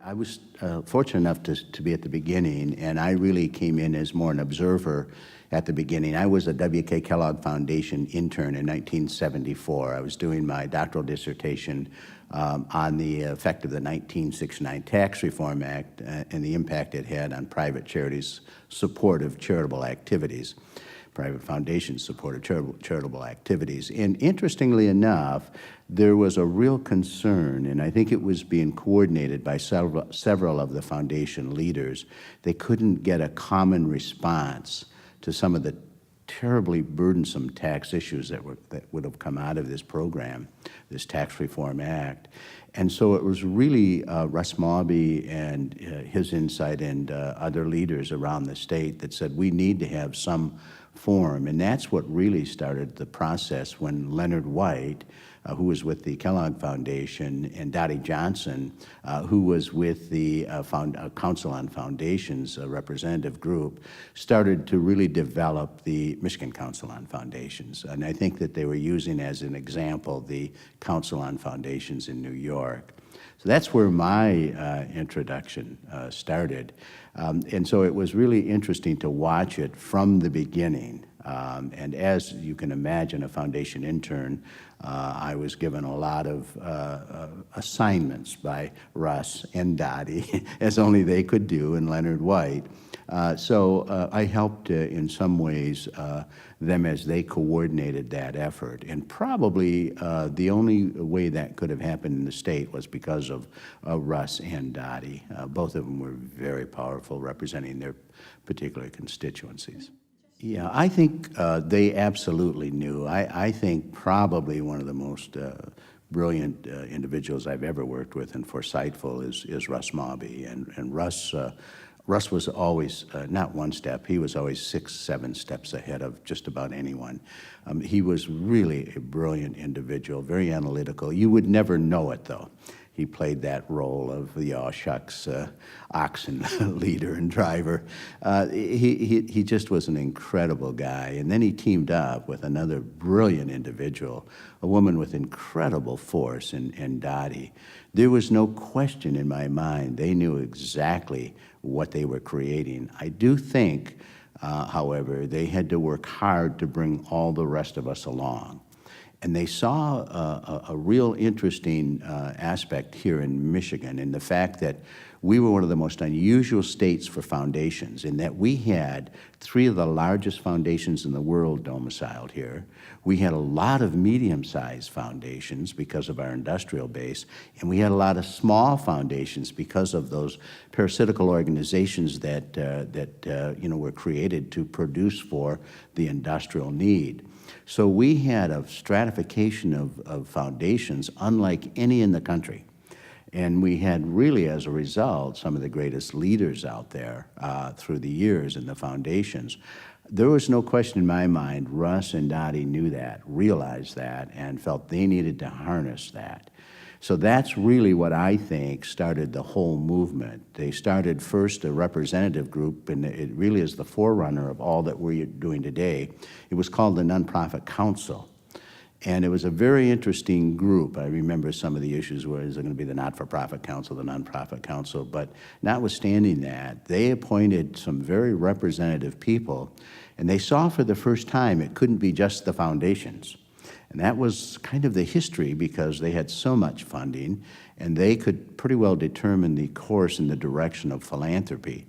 I was fortunate enough to be at the beginning, and I really came in as more an observer at the beginning. I was a W.K. Kellogg Foundation intern in 1974. I was doing my doctoral dissertation on the effect of the 1969 Tax Reform Act and the impact it had on private charities' support of charitable activities. Private foundations supported charitable activities. And interestingly enough, there was a real concern, and I think it was being coordinated by several of the foundation leaders. They couldn't get a common response to some of the terribly burdensome tax issues that would have come out of this program, this Tax Reform Act. And so it was really Russ Mawby and his insight and other leaders around the state that said we need to have some form. And that's what really started the process when Leonard White, who was with the Kellogg Foundation, and Dottie Johnson, who was with the Council on Foundations, a representative group, started to really develop the Michigan Council on Foundations. And I think that they were using as an example the Council on Foundations in New York. So that's where my introduction started. And so it was really interesting to watch it from the beginning. And as you can imagine, a foundation intern, I was given a lot of assignments by Russ and Dottie, as only they could do, and Leonard White. So I helped in some ways them as they coordinated that effort. And probably the only way that could have happened in the state was because of Russ and Dottie. Both of them were very powerful, representing their particular constituencies. Yeah, I think they absolutely knew. I think probably one of the most brilliant individuals I've ever worked with and foresightful is Russ Mawby. And Russ was always, not one step, he was always 6, 7 steps ahead of just about anyone. He was really a brilliant individual, very analytical. You would never know it, though. He played that role of the aw shucks oxen leader and driver. He just was an incredible guy. And then he teamed up with another brilliant individual, a woman with incredible force in Dottie. There was no question in my mind. They knew exactly what they were creating. I do think, however, they had to work hard to bring all the rest of us along. And they saw a real interesting aspect here in Michigan in the fact that we were one of the most unusual states for foundations in that we had 3 of the largest foundations in the world domiciled here. We had a lot of medium-sized foundations because of our industrial base, and we had a lot of small foundations because of those parasitical organizations that were created to produce for the industrial need. So we had a stratification of foundations unlike any in the country. And we had really, as a result, some of the greatest leaders out there through the years in the foundations. There was no question in my mind, Russ and Dottie knew that, realized that, and felt they needed to harness that. So that's really what I think started the whole movement. They started first a representative group, and it really is the forerunner of all that we're doing today. It was called the Nonprofit Council. And it was a very interesting group. I remember some of the issues where is it going to be the not-for-profit council, the nonprofit council, but notwithstanding that, they appointed some very representative people, and they saw for the first time it couldn't be just the foundations. And that was kind of the history because they had so much funding, and they could pretty well determine the course and the direction of philanthropy.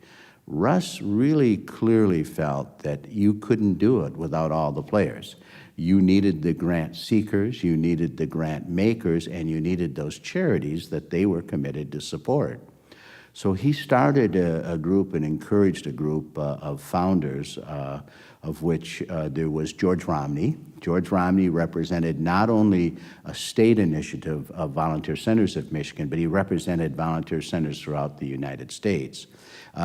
Russ really clearly felt that you couldn't do it without all the players. You needed the grant seekers, you needed the grant makers, and you needed those charities that they were committed to support. So he started a group and encouraged a group of founders, of which there was George Romney. George Romney represented not only a state initiative of Volunteer Centers of Michigan, but he represented volunteer centers throughout the United States.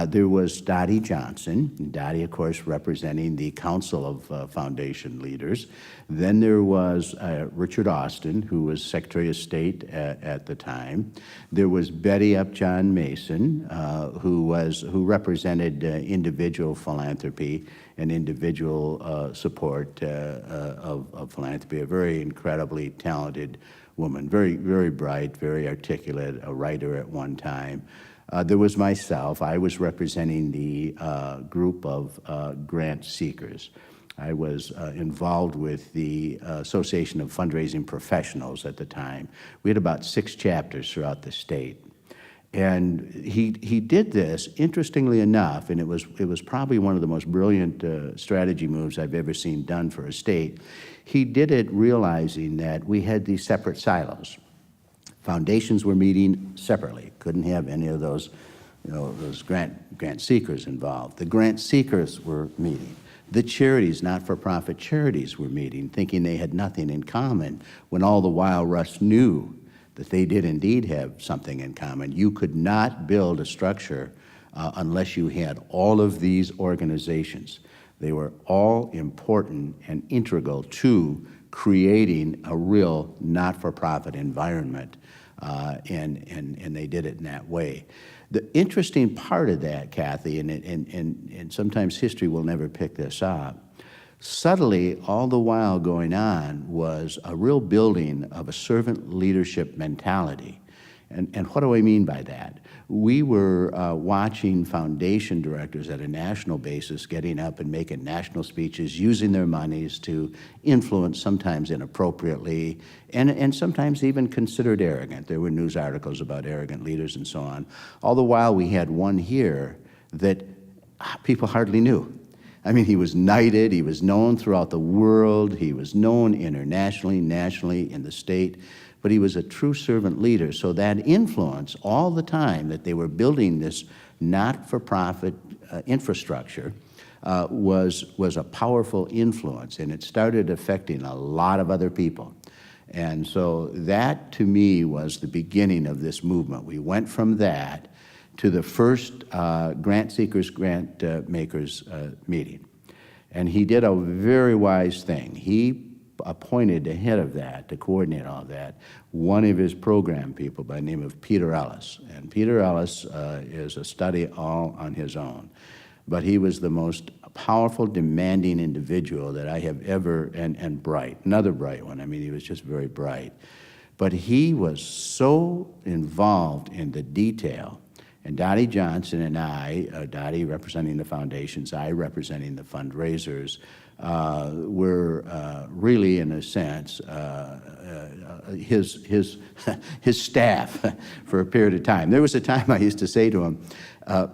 There was Dottie Johnson, Dottie, of course, representing the Council of Foundation Leaders. Then there was Richard Austin, who was Secretary of State at the time. There was Betty Upjohn Mason, who represented individual philanthropy and individual support of philanthropy, a very incredibly talented woman, very, very bright, very articulate, a writer at one time. There was myself. I was representing the group of grant seekers. I was involved with the Association of Fundraising Professionals at the time. We had about 6 chapters throughout the state. And he did this, interestingly enough, and it was probably one of the most brilliant strategy moves I've ever seen done for a state. He did it realizing that we had these separate silos. Foundations were meeting separately, couldn't have any of those, those grant seekers involved. The grant seekers were meeting. The charities, not-for-profit charities, were meeting, thinking they had nothing in common, when all the while Russ knew that they did indeed have something in common. You could not build a structure unless you had all of these organizations. They were all important and integral to creating a real not-for-profit environment, and they did it in that way. The interesting part of that, Kathy, and sometimes history will never pick this up, subtly, all the while going on, was a real building of a servant leadership mentality. And what do I mean by that? We were watching foundation directors at a national basis getting up and making national speeches, using their monies to influence, sometimes inappropriately, and sometimes even considered arrogant. There were news articles about arrogant leaders and so on. All the while, we had one here that people hardly knew. I mean, he was knighted, he was known throughout the world, he was known internationally, nationally, in the state, but he was a true servant leader. So that influence all the time that they were building this not-for-profit infrastructure was a powerful influence, and it started affecting a lot of other people. And so that, to me, was the beginning of this movement. We went from that to the first grant seekers, grant makers meeting. And he did a very wise thing. He appointed the head of that, to coordinate all that, one of his program people by the name of Peter Ellis. And Peter Ellis is a study all on his own. But he was the most powerful, demanding individual that I have ever, and bright, another bright one. I mean, he was just very bright. But he was so involved in the detail. And Dottie Johnson and I, Dottie representing the foundations, I representing the fundraisers, were really, in a sense, his staff for a period of time. There was a time I used to say to him,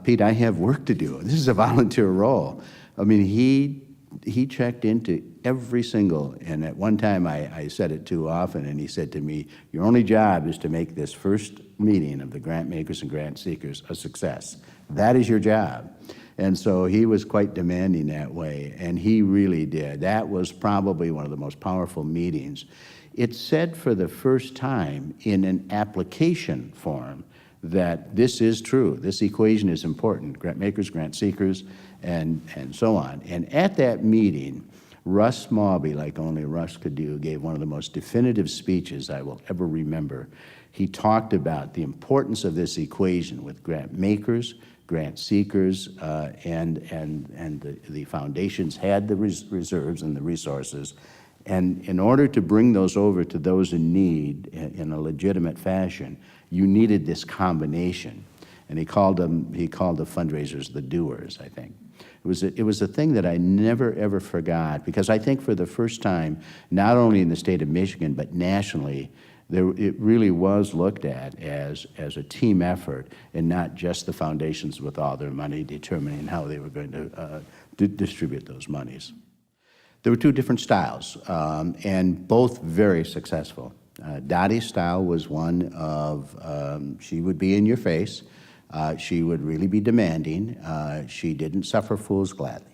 Pete, I have work to do. This is a volunteer role. I mean, he checked into every single, and at one time I said it too often, and he said to me, your only job is to make this first meeting of the grant makers and grant seekers a success. That is your job. And so he was quite demanding that way, and he really did. That was probably one of the most powerful meetings. It said for the first time in an application form that this is true, this equation is important, grant makers, grant seekers, and so on. And at that meeting, Russ Smallby, like only Russ could do, gave one of the most definitive speeches I will ever remember. He talked about the importance of this equation with grant makers, grant seekers, and the foundations had the reserves and the resources. And in order to bring those over to those in need in a legitimate fashion, you needed this combination. And he called the fundraisers the doers, I think. It was a thing that I never, ever forgot, because I think for the first time, not only in the state of Michigan, but nationally, it really was looked at as a team effort, and not just the foundations with all their money determining how they were going to distribute those monies. There were 2 different styles, and both very successful. Dottie's style was one of, she would be in your face, she would really be demanding, she didn't suffer fools gladly.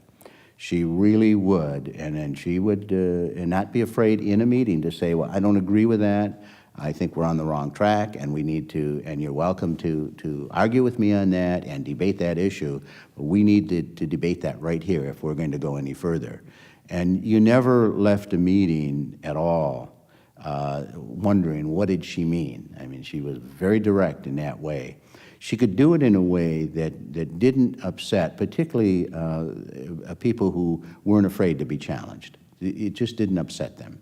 She really would, and then she would and not be afraid in a meeting to say, well, I don't agree with that, I think we're on the wrong track, and we need to, and you're welcome to argue with me on that and debate that issue, but we need to debate that right here if we're going to go any further. And you never left a meeting at all wondering what did she mean. I mean, she was very direct in that way. She could do it in a way that didn't upset, particularly people who weren't afraid to be challenged. It just didn't upset them.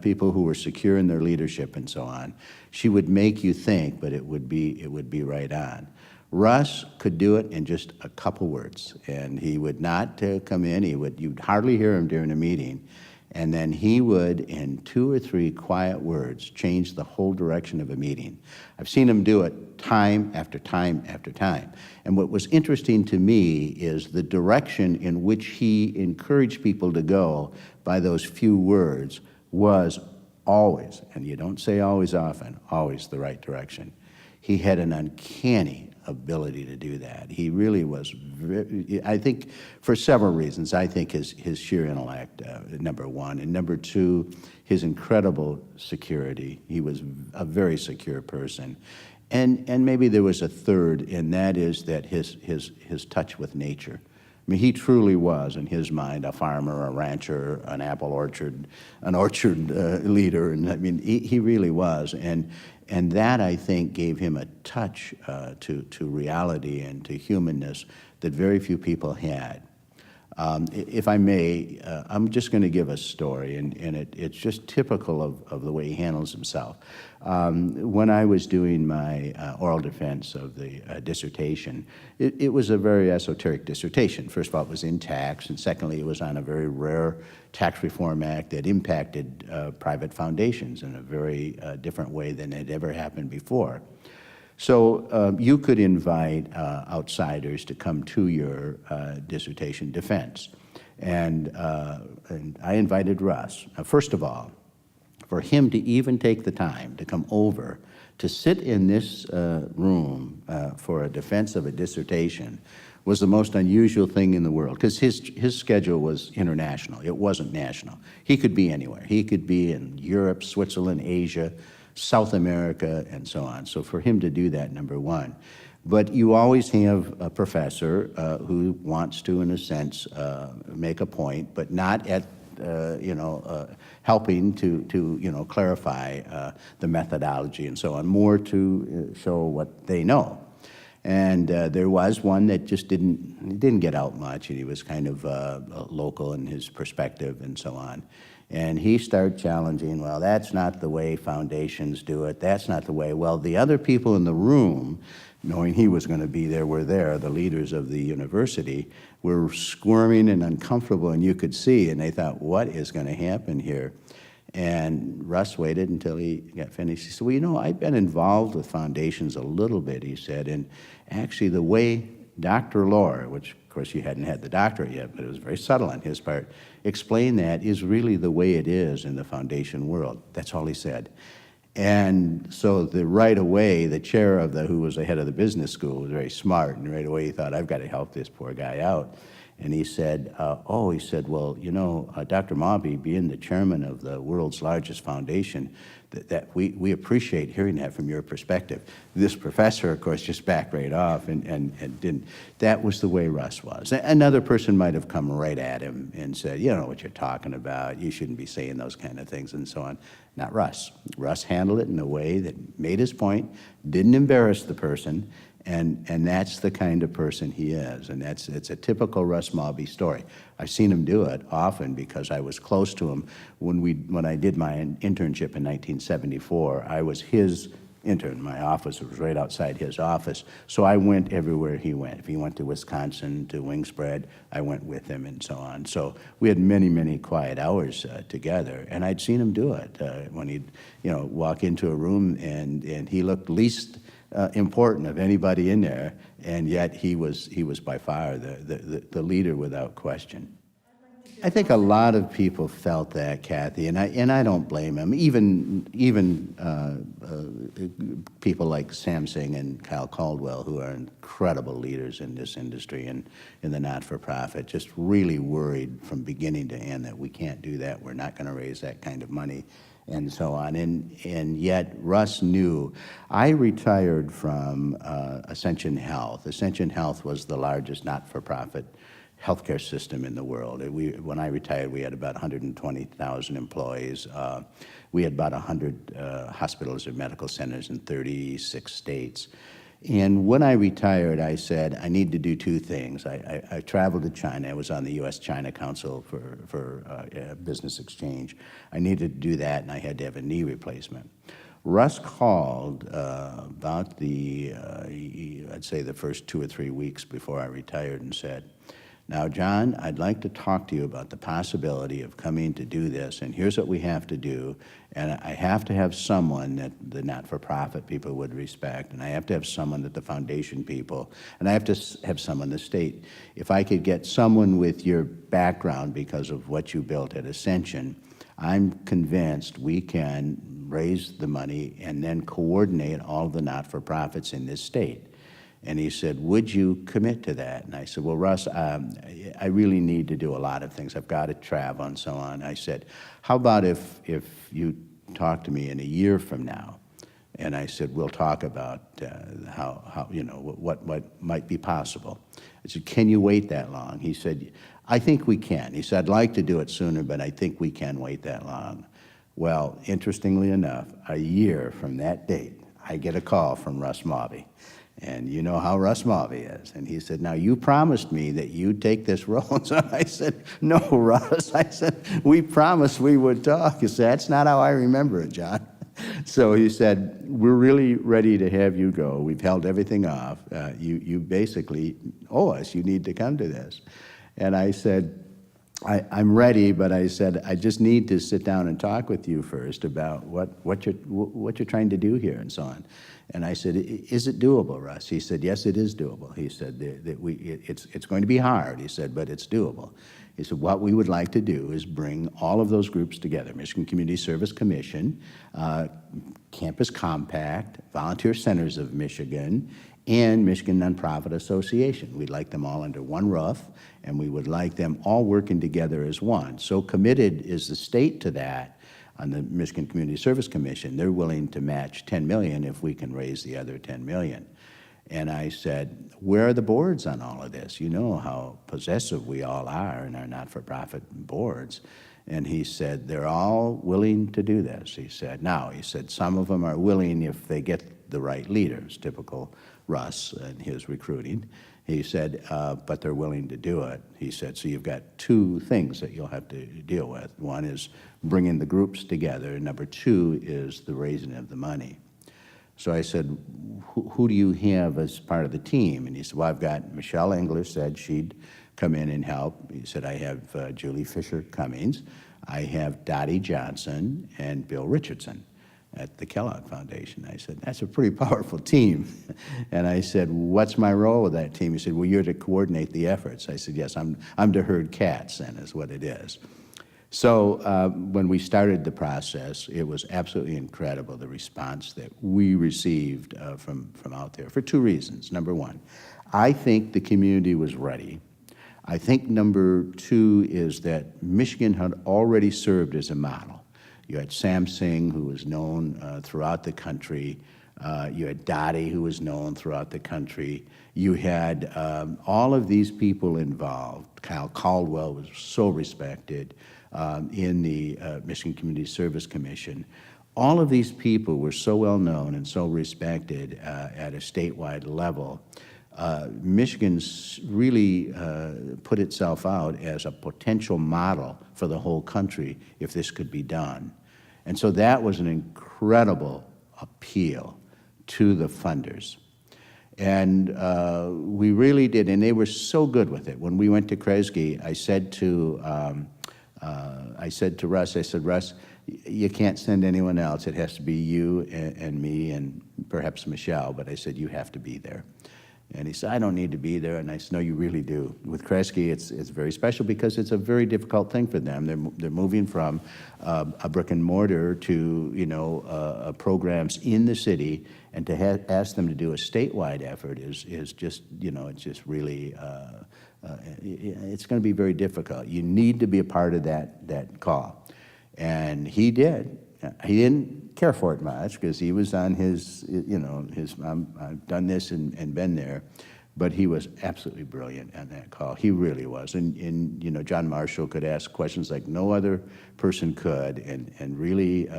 people who were secure in their leadership and so on. She would make you think, but it would be right on. Russ could do it in just a couple words, and he would not come in. You'd hardly hear him during a meeting, and then he would, in 2 or 3 quiet words, change the whole direction of a meeting. I've seen him do it time after time after time. And what was interesting to me is the direction in which he encouraged people to go by those few words was always, and you don't say always often, always the right direction. He had an uncanny ability to do that. He really was, I think, for several reasons. I think his sheer intellect, number one, and number two, his incredible security. He was a very secure person. And maybe there was a third, and that is that his touch with nature. I mean, he truly was, in his mind, a farmer, a rancher, an apple orchard, an orchard leader, and I mean, he really was. And that, I think, gave him a touch to reality and to humanness that very few people had. If I may, I'm just going to give a story, and it's just typical of the way he handles himself. When I was doing my oral defense of the dissertation, it was a very esoteric dissertation. First of all, it was in tax, and secondly, it was on a very rare tax reform act that impacted private foundations in a very different way than had ever happened before. So you could invite outsiders to come to your dissertation defense. And I invited Russ. Now, first of all, for him to even take the time to come over to sit in this room for a defense of a dissertation was the most unusual thing in the world, because his schedule was international. It wasn't national. He could be anywhere. He could be in Europe, Switzerland, Asia, South America, and so on. So for him to do that, number one. But you always have a professor who wants to, in a sense, make a point, but not at helping to clarify the methodology and so on, more to show what they know. And there was one that just didn't get out much, and he was kind of local in his perspective and so on. And he started challenging, well, that's not the way foundations do it. That's not the way. Well, the other people in the room, knowing he was going to be there, were there. The leaders of the university were squirming and uncomfortable, and you could see, and they thought, what is going to happen here? And Russ waited until he got finished. He said, well, you know, I've been involved with foundations a little bit, he said, and actually the way Dr. Lohr, which of course he hadn't had the doctorate yet, but it was very subtle on his part, explained that is really the way it is in the foundation world. That's all he said. And so right away, the chair of who was the head of the business school was very smart, and right away he thought, I've got to help this poor guy out. And he said, well, you know, Dr. Mawby, being the chairman of the world's largest foundation, that we appreciate hearing that from your perspective. This professor, of course, just backed right off and didn't. That was the way Russ was. Another person might have come right at him and said, you know what you're talking about, you shouldn't be saying those kind of things and so on. Not Russ. Russ handled it in a way that made his point, didn't embarrass the person, and that's the kind of person he is, and it's a typical Russ Mawby story. I've seen him do it often because I was close to him. When I did my internship in 1974, I was his intern. My office was right outside his office, so I went everywhere he went. If he went to Wisconsin to Wingspread, I went with him and so on. So we had many, many quiet hours together, and I'd seen him do it when he'd walk into a room and he looked least important of anybody in there, and yet he was by far the leader without question. I think a lot of people felt that, Kathy, and I don't blame them. Even people like Sam Singh and Kyle Caldwell, who are incredible leaders in this industry and in the not-for-profit, just really worried from beginning to end that we can't do that. We're not going to raise that kind of money, and so on. And yet Russ knew. I retired from Ascension Health. Ascension Health was the largest not-for-profit healthcare system in the world. When I retired, we had about 120,000 employees. We had about 100 hospitals or medical centers in 36 states. And when I retired, I said, I need to do two things. I traveled to China. I was on the U.S.-China Council for Business Exchange. I needed to do that, and I had to have a knee replacement. Russ called about I'd say the first 2 or 3 weeks before I retired and said, now, John, I'd like to talk to you about the possibility of coming to do this, and here's what we have to do, and I have to have someone that the not-for-profit people would respect, and I have to have someone that the foundation people, and I have to have someone in the state. If I could get someone with your background because of what you built at Ascension, I'm convinced we can raise the money and then coordinate all the not-for-profits in this state. And he said, would you commit to that? And I said, well, Russ, I really need to do a lot of things. I've got to travel and so on. I said, how about if you talk to me in a year from now? And I said, we'll talk about how you know, what might be possible. I said, can you wait that long? He said, I think we can. He said, I'd like to do it sooner, but I think we can wait that long. Well, interestingly enough, a year from that date, I get a call from Russ Mauvie. And you know how Russ Mauvie is. And he said, now you promised me that you'd take this role. So I said, no, Russ. I said, we promised we would talk. He said, that's not how I remember it, John. So he said, we're really ready to have you go. We've held everything off. You basically owe us. You need to come to this. And I said, I'm ready, but I said, I just need to sit down and talk with you first about what you're trying to do here and so on. And I said, is it doable, Russ? He said, yes, it is doable. He said, it's going to be hard, he said, but it's doable. He said, what we would like to do is bring all of those groups together, Michigan Community Service Commission, Campus Compact, Volunteer Centers of Michigan, and Michigan Nonprofit Association. We'd like them all under one roof, and we would like them all working together as one. So committed is the state to that. On the Michigan Community Service Commission, they're willing to match $10 million if we can raise the other $10 million. And I said, where are the boards on all of this? You know how possessive we all are in our not-for-profit boards. And he said, they're all willing to do this. He said, some of them are willing if they get the right leaders, typical Russ and his recruiting. He said, but they're willing to do it. He said, so you've got two things that you'll have to deal with. One is bringing the groups together. Number two is the raising of the money. So I said, who do you have as part of the team? And he said, well, I've got Michelle English said she'd come in and help. He said, I have Julie Fisher-Cummings. I have Dottie Johnson and Bill Richardson at the Kellogg Foundation. I said, that's a pretty powerful team. And I said, what's my role with that team? He said, well, you're to coordinate the efforts. I said, yes, I'm to herd cats, then, is what it is. So when we started the process, it was absolutely incredible, the response that we received from out there for two reasons. Number one, I think the community was ready. I think number two is that Michigan had already served as a model. You had Sam Singh, who was known throughout the country. You had Dottie, who was known throughout the country. You had all of these people involved. Kyle Caldwell was so respected in the Michigan Community Service Commission. All of these people were so well known and so respected at a statewide level. Michigan's really put itself out as a potential model for the whole country if this could be done. And so that was an incredible appeal to the funders. And we really did, and they were so good with it. When we went to Kresge, I said to Russ, I said, Russ, you can't send anyone else. It has to be you and me and perhaps Michelle, but I said, you have to be there. And he said, I don't need to be there. And I said, no, you really do. With Kresge, it's very special because it's a very difficult thing for them. They're moving from a brick and mortar to programs in the city, and to ask them to do a statewide effort is just it's just really it's going to be very difficult. You need to be a part of that call, and he did. He didn't care for it much because he was on his, I've done this and been there. But he was absolutely brilliant on that call. He really was. And you know, John Marshall could ask questions like no other person could and really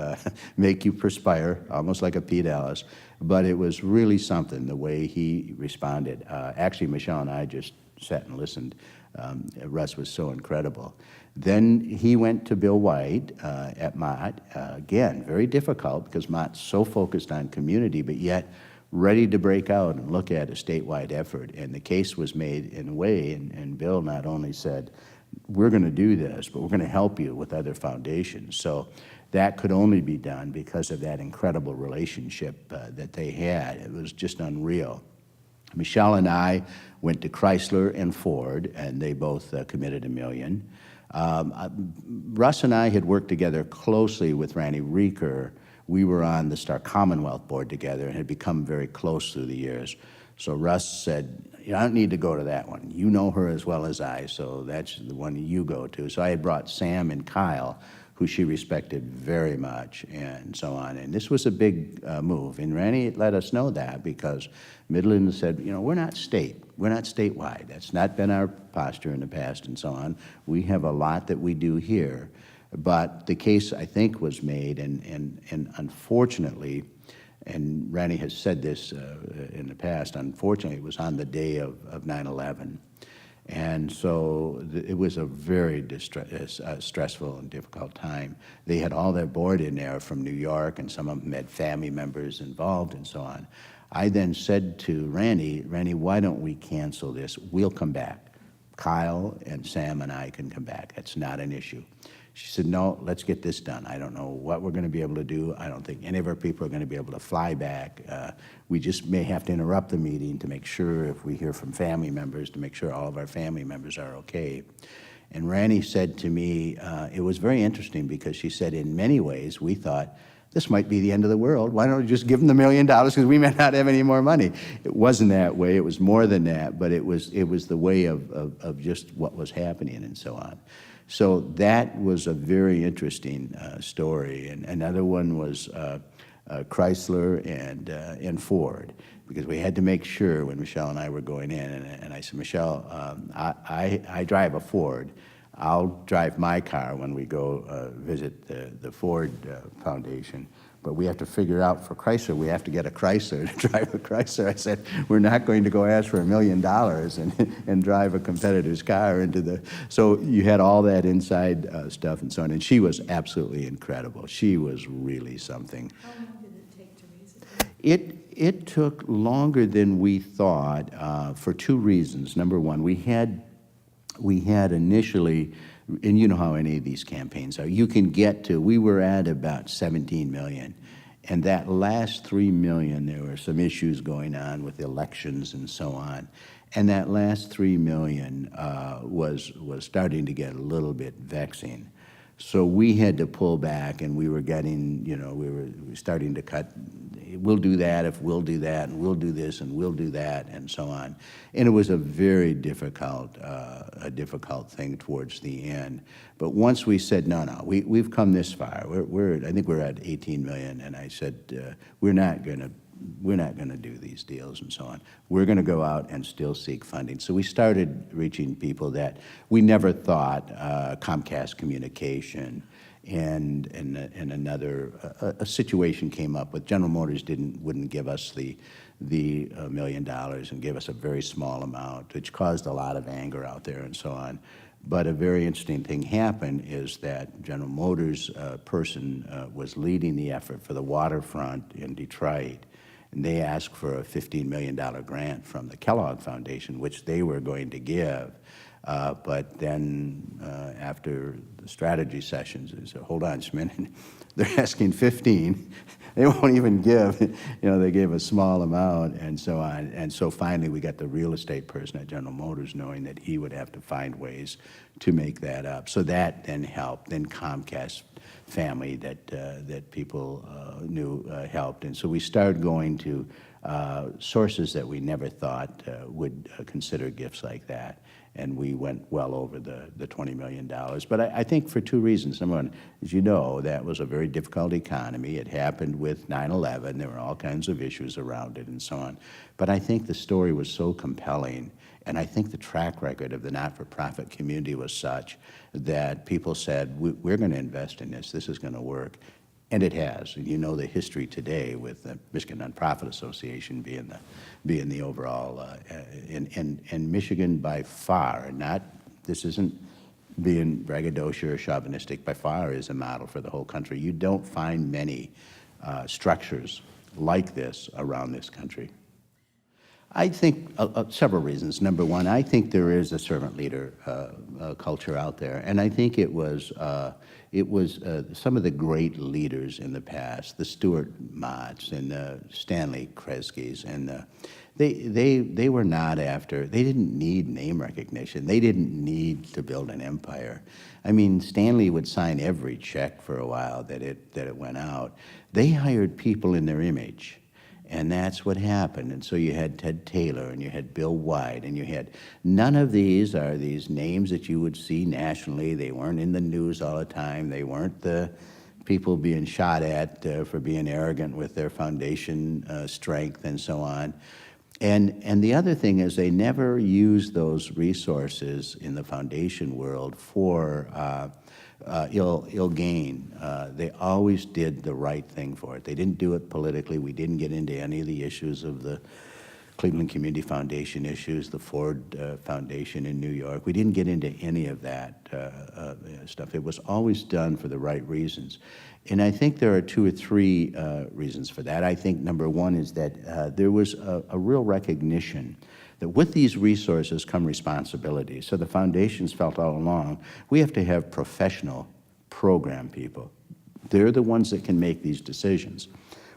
make you perspire, almost like a Pete Ellis. But it was really something, the way he responded. Actually, Michelle and I just sat and listened. Russ was so incredible. Then he went to Bill White at Mott. Again, very difficult because Mott's so focused on community, but yet ready to break out and look at a statewide effort. And the case was made in a way, and Bill not only said, we're going to do this, but we're going to help you with other foundations. So that could only be done because of that incredible relationship that they had. It was just unreal. Michelle and I went to Chrysler and Ford, and they both committed $1 million. Russ and I had worked together closely with Randy Reeker. We were on the Star Commonwealth board together and had become very close through the years. So Russ said, you don't need to go to that one. You know her as well as I, so that's the one you go to. So I had brought Sam and Kyle, who she respected very much, and so on. And this was a big move. And Randy let us know that because Midland said, you know, we're not state. We're not statewide. That's not been our posture in the past and so on. We have a lot that we do here. But the case, I think, was made, and unfortunately, and Randy has said this in the past, unfortunately, it was on the day of 9/11. And so it was a very stressful and difficult time. They had all their board in there from New York, and some of them had family members involved and so on. I then said to Randy, why don't we cancel this? We'll come back. Kyle and Sam and I can come back. That's not an issue. She said, no, let's get this done. I don't know what we're going to be able to do. I don't think any of our people are going to be able to fly back. We just may have to interrupt the meeting to make sure, if we hear from family members, to make sure all of our family members are okay. And Randy said to me, it was very interesting because she said, in many ways, we thought, this might be the end of the world. Why don't we just give them the $1 million because we may not have any more money? It wasn't that way. It was more than that, but it was the way of just what was happening and so on. So that was a very interesting story. And another one was Chrysler and Ford, because we had to make sure when Michelle and I were going in, and I said, Michelle, I drive a Ford. I'll drive my car when we go visit the Ford Foundation. But we have to figure out for Chrysler, we have to get a Chrysler to drive a Chrysler. I said, we're not going to go ask for $1 million and drive a competitor's car into the, so you had all that inside stuff and so on. And she was absolutely incredible. She was really something. How long did it take to raise it? It took longer than we thought for two reasons. Number one, we had initially, and you know how any of these campaigns are, you can get to, we were at about 17 million. And that last 3 million, there were some issues going on with elections and so on. And that last 3 million was starting to get a little bit vexing. So we had to pull back, and we were getting, you know, we were starting to cut, we'll do that if we'll do that, and we'll do this and we'll do that, and so on. And it was a very difficult thing towards the end. But once we said, no, we've come this far. I think we're at 18 million, and I said, we're not going to do these deals and so on. We're going to go out and still seek funding. So we started reaching people that we never thought, Comcast Communication, and another a situation came up with General Motors wouldn't give us the $1 million and gave us a very small amount, which caused a lot of anger out there and so on. But a very interesting thing happened is that General Motors person was leading the effort for the waterfront in Detroit. And they asked for a $15 million grant from the Kellogg Foundation, which they were going to give. But then after the strategy sessions, they said, hold on just a minute, they're asking 15. They won't even give, you know, they gave a small amount and so on. And so finally we got the real estate person at General Motors knowing that he would have to find ways to make that up. So that then helped. Then Comcast family that people knew helped. And so we started going to sources that we never thought would consider gifts like that. And we went well over the $20 million. But I think for two reasons. Number one, as you know, that was a very difficult economy. It happened with 9/11. There were all kinds of issues around it and so on. But I think the story was so compelling, and I think the track record of the not-for-profit community was such that people said, we're going to invest in this. This is going to work. And it has. And you know the history today with the Michigan Nonprofit Association being the overall, and Michigan by far, this isn't being braggadocious or chauvinistic, by far is a model for the whole country. You don't find many structures like this around this country. I think several reasons. Number one, I think there is a servant leader culture out there, and I think it was some of the great leaders in the past, the Stuart Motts and the Stanley Kresge's, and they were not after. They didn't need name recognition. They didn't need to build an empire. I mean, Stanley would sign every check for a while that it went out. They hired people in their image. And that's what happened. And so you had Ted Taylor, and you had Bill White, and you had, none of these are these names that you would see nationally. They weren't in the news all the time. They weren't the people being shot at for being arrogant with their foundation strength and so on. And the other thing is they never used those resources in the foundation world for ill gain. They always did the right thing for it. They didn't do it politically. We didn't get into any of the issues of the Cleveland Community Foundation issues, the Ford Foundation in New York. We didn't get into any of that stuff. It was always done for the right reasons. And I think there are two or three reasons for that. I think number one is that there was a real recognition that with these resources come responsibilities. So the foundations felt all along, we have to have professional program people. They're the ones that can make these decisions.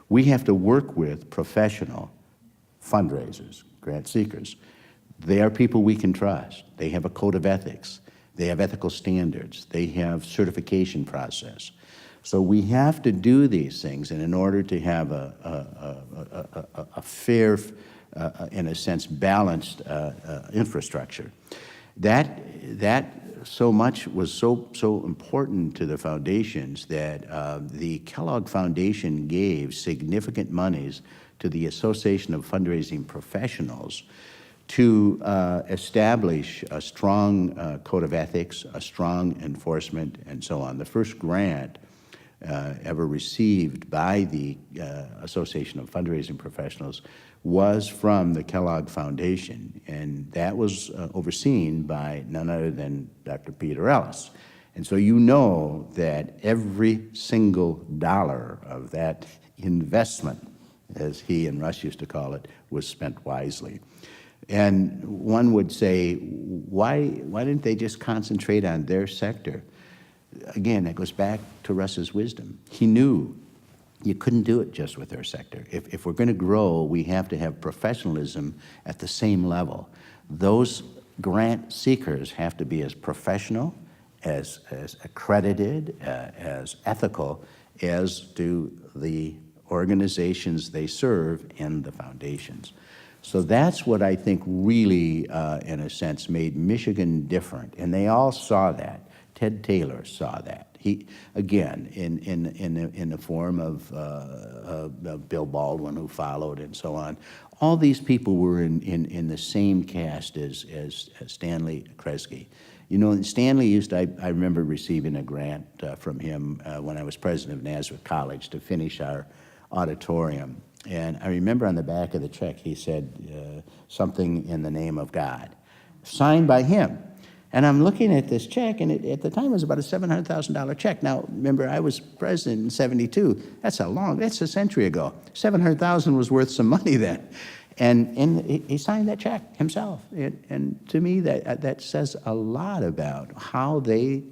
We have to work with professional fundraisers, grant seekers. They are people we can trust. They have a code of ethics. They have ethical standards. They have certification process. So we have to do these things, and in order to have a fair, in a sense, balanced infrastructure. That so much was so important to the foundations that the Kellogg Foundation gave significant monies to the Association of Fundraising Professionals to establish a strong code of ethics, a strong enforcement, and so on. The first grant ever received by the Association of Fundraising Professionals was from the Kellogg Foundation, and that was overseen by none other than Dr. Peter Ellis. And so you know that every single dollar of that investment, as he and Russ used to call it, was spent wisely. And one would say, why didn't they just concentrate on their sector? Again, that goes back to Russ's wisdom. He knew you couldn't do it just with their sector. If we're going to grow, we have to have professionalism at the same level. Those grant seekers have to be as professional, as accredited, as ethical as do the organizations they serve in the foundations. So that's what I think really, in a sense, made Michigan different. And they all saw that. Ted Taylor saw that. He, again, in the form of Bill Baldwin, who followed, and so on. All these people were in the same cast as Stanley Kresge. You know, Stanley I remember receiving a grant from him when I was president of Nazareth College to finish our auditorium. And I remember on the back of the check, he said something in the name of God, signed by him. And I'm looking at this check, and at the time it was about a $700,000 check. Now, remember, I was president in '72. That's a century ago. $700,000 was worth some money then. And he signed that check himself. And to me, that says a lot about how they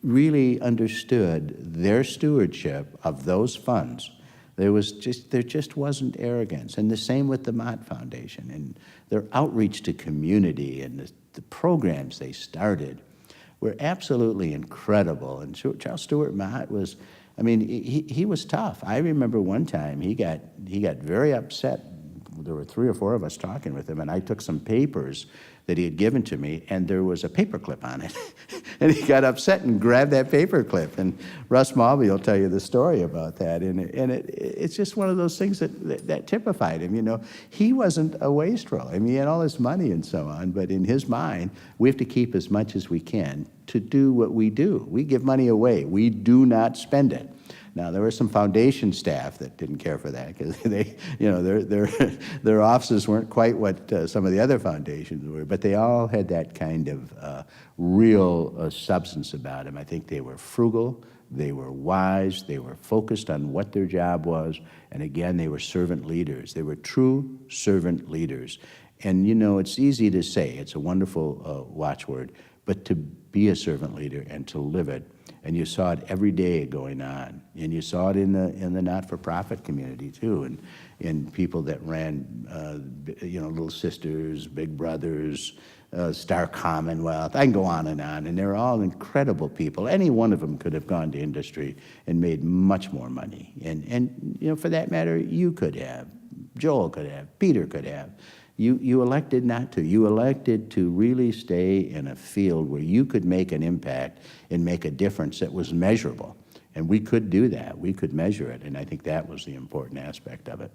really understood their stewardship of those funds. There just wasn't arrogance. And the same with the Mott Foundation and their outreach to community and the programs they started were absolutely incredible. And Charles Stewart Mott was, I mean, he was tough. I remember one time he got very upset there were 3 or 4 of us talking with him, and I took some papers that he had given to me, and there was a paper clip on it. And he got upset and grabbed that paper clip. And Russ Malby will tell you the story about that. And it's just one of those things that typified him. You know, he wasn't a wastrel. I mean, he had all this money and so on, but in his mind, we have to keep as much as we can to do what we do. We give money away. We do not spend it. Now, there were some foundation staff that didn't care for that because they, you know, their offices weren't quite what some of the other foundations were, but they all had that kind of real substance about them. I think they were frugal, they were wise, they were focused on what their job was, and again, they were servant leaders. They were true servant leaders. And, you know, it's easy to say, it's a wonderful watchword, but to be a servant leader and to live it. And you saw it every day going on, and you saw it in the not-for-profit community too, and in people that ran, you know, Little Sisters, Big Brothers, Star Commonwealth. I can go on, and they're all incredible people. Any one of them could have gone to industry and made much more money, and you know, for that matter, you could have, Joel could have, Peter could have. You elected not to. You elected to really stay in a field where you could make an impact and make a difference that was measurable. And we could do that. We could measure it, and I think that was the important aspect of it.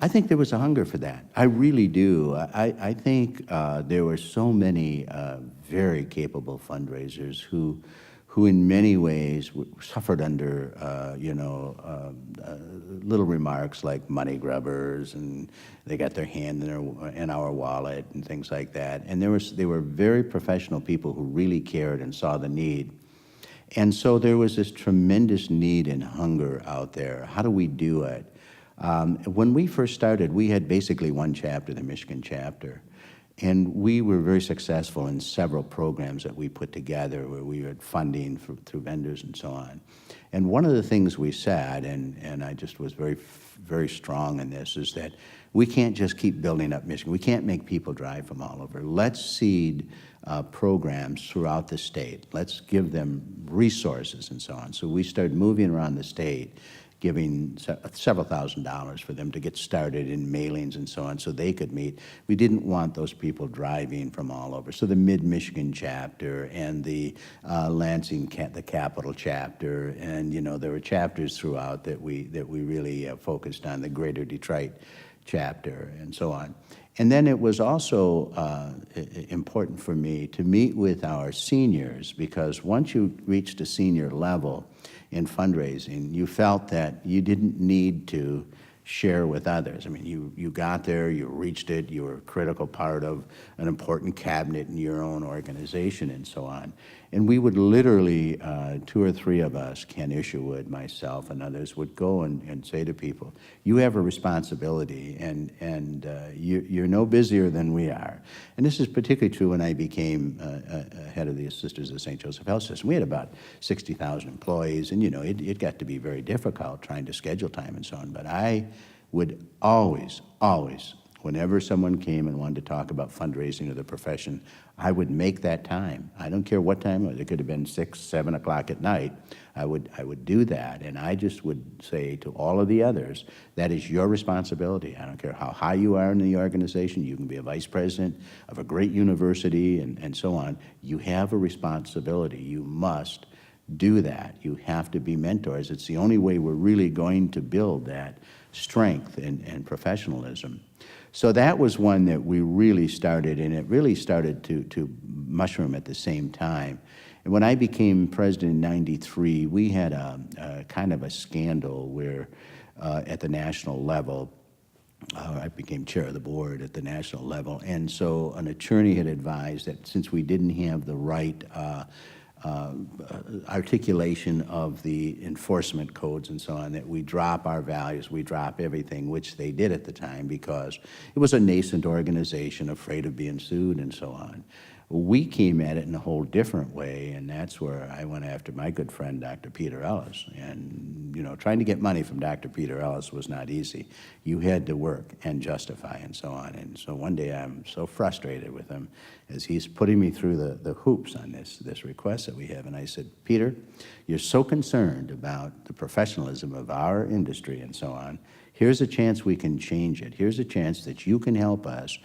I think there was a hunger for that. I really do. I think there were so many very capable fundraisers who in many ways suffered under, you know, little remarks like money grubbers, and they got their hand in our wallet and things like that. And they were very professional people who really cared and saw the need. And so there was this tremendous need and hunger out there. How do we do it? When we first started, we had basically one chapter, the Michigan chapter. And we were very successful in several programs that we put together where we had funding through vendors and so on. And one of the things we said, and I just was very, very strong in this, is that we can't just keep building up Michigan. We can't make people drive from all over. Let's seed programs throughout the state. Let's give them resources and so on. So we started moving around the state, giving several $1,000s for them to get started in mailings and so on so they could meet. We didn't want those people driving from all over. So the Mid-Michigan chapter and the Lansing, the Capital chapter, and you know, there were chapters throughout that we really focused on, the Greater Detroit chapter and so on. And then it was also important for me to meet with our seniors, because once you reached a senior level in fundraising, you felt that you didn't need to share with others. I mean, you got there, you reached it, you were a critical part of an important cabinet in your own organization and so on. And we would literally, 2 or 3 of us, Ken Isherwood, myself, and others, would go and say to people, you have a responsibility, and you're no busier than we are. And this is particularly true when I became head of the Sisters of St. Joseph Health System. We had about 60,000 employees, and you know, it got to be very difficult trying to schedule time and so on. But I would always, whenever someone came and wanted to talk about fundraising or the profession, I would make that time. I don't care what time, it could have been 6, 7 o'clock at night. I would do that, and I just would say to all of the others, that is your responsibility. I don't care how high you are in the organization. You can be a vice president of a great university and so on. You have a responsibility. You must do that. You have to be mentors. It's the only way we're really going to build that strength and professionalism. So that was one that we really started, and it really started to mushroom at the same time. And when I became president in '93, we had a kind of a scandal where at the national level, I became chair of the board at the national level, and so an attorney had advised that since we didn't have the right articulation of the enforcement codes and so on, that we drop our values, we drop everything, which they did at the time because it was a nascent organization afraid of being sued and so on. We came at it in a whole different way, and that's where I went after my good friend, Dr. Peter Ellis. And, you know, trying to get money from Dr. Peter Ellis was not easy. You had to work and justify and so on. And so one day I'm so frustrated with him as he's putting me through the hoops on this request that we have. And I said, Peter, you're so concerned about the professionalism of our industry and so on. Here's a chance we can change it. Here's a chance that you can help us.